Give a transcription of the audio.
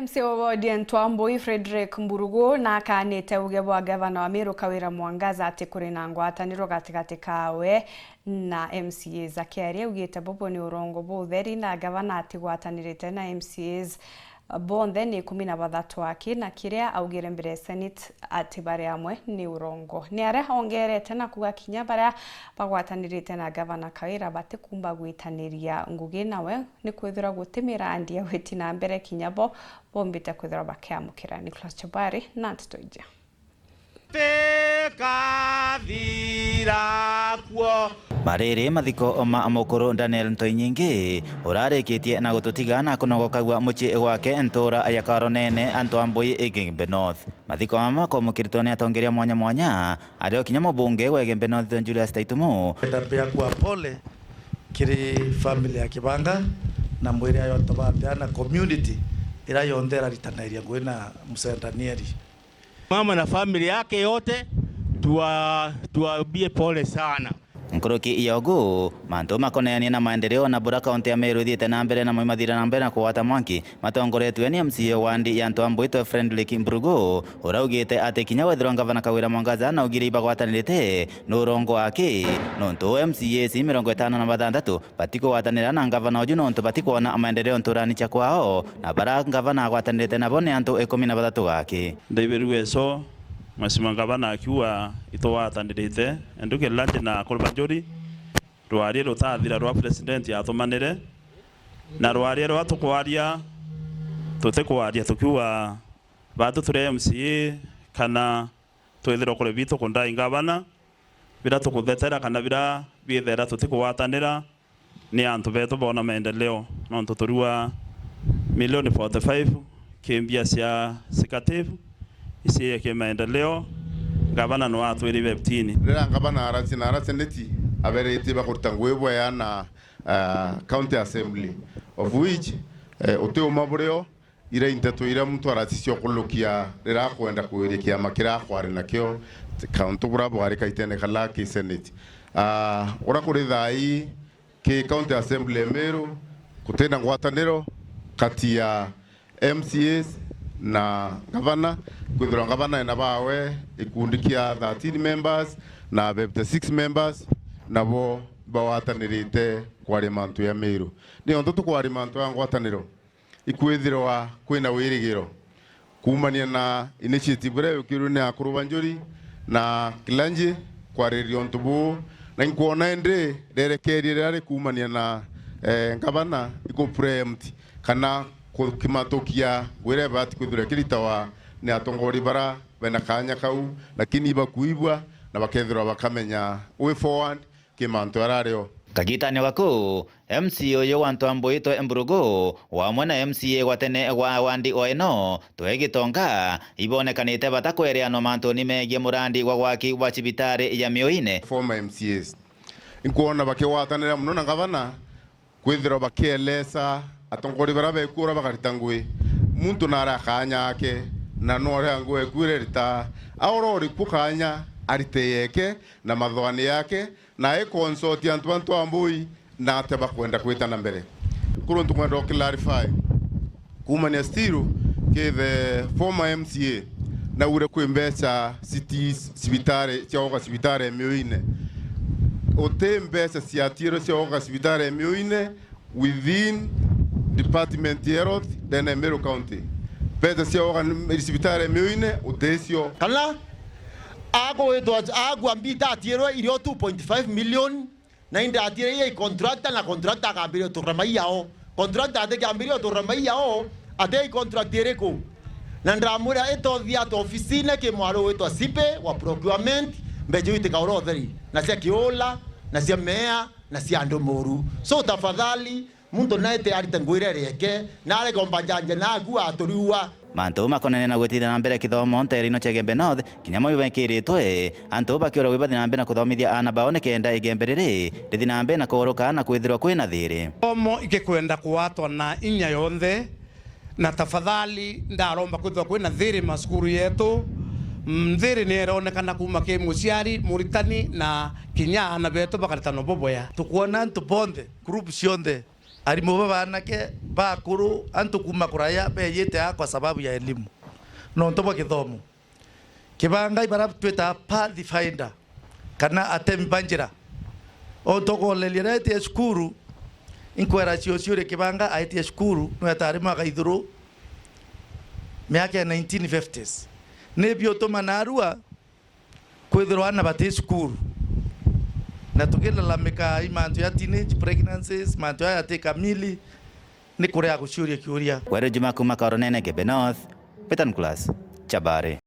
MCO wa Ntwambui Frederick Mburugu na kanite ugebo wa gavana wa Meru Kawira Mwangaza ati kuri na ngwataniro gatigati kawe na MCAs akiaria ugite bobo ni urongo butheri na gavana ati gwatanirite na MCAs bonthe ni 13 aki na kiria augire mbere Senate ati bare amwe ni urongo ni are hongerete na kugakinya bare bagwatanirite na gavana Kawira bate kumba gwitaniria ngugi nawe ni kwithira gutimira andia weti na mbere kinyabo bombite kwithira bakiamukira Nicholas Chabari na Ntoija Marere mathiko ma amukuru Daniel Ntoinyingi urareketie na gututigana kunogokagwa muci gwake ntura ayakaro nene Ntwambui Egembe North mathiko ama komukirito ni atongeria mwanya mwanya ario kinya mubunge wa Egembe North Julius Taitumu ndapia kwa pole kiri family ya Kibanga na mwiri ayo tobapeana community ira yondera ritanairia gwina musendanieri mama na family yake yote tuwabie pole sana. Nkuruki iyogu mantu makoneani na maendeleo na bura kaunti ya Meru thiete na mbere na moimathira na mbere na kuwata mwanki matongoretwe ni MCA wandi ya Ntwambui Frederick Mburugu uraugite ati kinya wethirwa gavana Kawira Mwangaza na ugire ibagwatanirite nurongo wake nontu MCAs 56 batiko watanira na gavana oju nontu batiko na maendeleo nturani cha kwao na bara gavana agwatanirite na bone antu 13 gake ndaiberuwe so Mheshimiwa Gavana akiwa itwatanirite nduke landi na Kolbanjori rwari rutathira rwa president yathumanire na rwari rwa tukwaria tutekwaria tukiwa batu ture MCA kana twethira kule bitu kundai gavana bila tukuthetera kana bila bithera tutikwatanira ni antu betu bona maendeleo no tuturua milioni 45 kimbia cia sikativu isi yake maendeleo gavana no atwiri webtini rera gavana arati neti aberete bakutangwebwa yana county assembly of which uteo mabureo ira inteto ira muntu aratisio kulukia rera kwenda kuwerekia makira kwari nakyo county burabo ari kaitene kala ki senate ora kuri thai ki county assembly Meru kutenda ngwataniro kati ya MCAs na gavana kwithira gavana na bawe ikundikia 13 members na 6 members nabo bawatanirite kwari mantu ya Meru ni onto tukwari mantu ya ngwataniro ikwithirwa kwina wirigiro kumania na initiative re ukiru ni Kolbanjori na Kilanje kwari riontubu na nkuona ende rerekeria re kumania na gavana iko preempt kana kimatokia gwire bati kwithura kiritawa ni atongori bara bena kanya kau lakini bakuibwa na bakethura bakamenya way forward kimanto arario kagitani wako MCA yo wa Ntwambui Mburugu wamwe na MCA watene wa wandi oeno twegitonga ibonekanite batakwereano mantu ni megie murandi wa gwaki wa cibitari ya Mioine former MCAs inkuona bakiwatanira muno na gavana kwithira bakielesa atongori barabe kura bakaritangwe muntu nara kanya ake na nore angwe kwirerita aurori kukanya ariteyeke na mathwani yake na consort ya Ntwambui na ateba kwenda kwitana mbere kuru ntumwendo clarify kumania stiru ke the former MCA na ure kwembesa cities cibitare cioga cibitare Mioine otembesa ciatiro cioga cibitare Mioine within department health then Meru County pesa sia organ hospitali Mioine udesio kana ago edo ago ambita atiro irio 2.5 million na inda atiro ye contracta na contracta kabiro to ramaiao contracta ate kabiro to ramaiao ate contractere ko na ndamura eto via to ofisine ke mwaro eto asipe wa procurement mbejo ite kauro theri na sia kiola na sia mea na sia ndomoru so tafadhali muntu naite aritangwire reke nare gomba janje na agua atoriwa mantu makonene na gwetithia na mbere kithomo nterino cha Egembe North kinya moibekiritwe antu bakiora gwibathi na mbere na kuthomithia ana baone kenda Egembe riri rithi na mbere na kuruka na kwithirwa kwina thiri omo ikikwenda kuwatwa na inya yonthe na tafadhali ndaromba kwithirwa kwina thiri masukuru yetu mthiri ni eronekana kuma ki muciari muritani na kinya ana betu bakaritano boboya tukuona ntu bonde group cionthe arimu babanake bakuru antu kuma kuraya beyete kwa sababu ya elimu no ntobo kithomo kibanga ibara tweta pathfinder kana atembanjira o toko lelirete skuru inkwera ciociore kibanga aite skuru no yatarima gaithuru miaka ya 1950s nebio to manarua kwithirwa na bate skuru na tukilalamika imantu ya teenage pregnancies mantu ya teka mili ni kurea kuciuria kiuria Wero Juma kuma Koronene Kebe North Petan Class Chabare.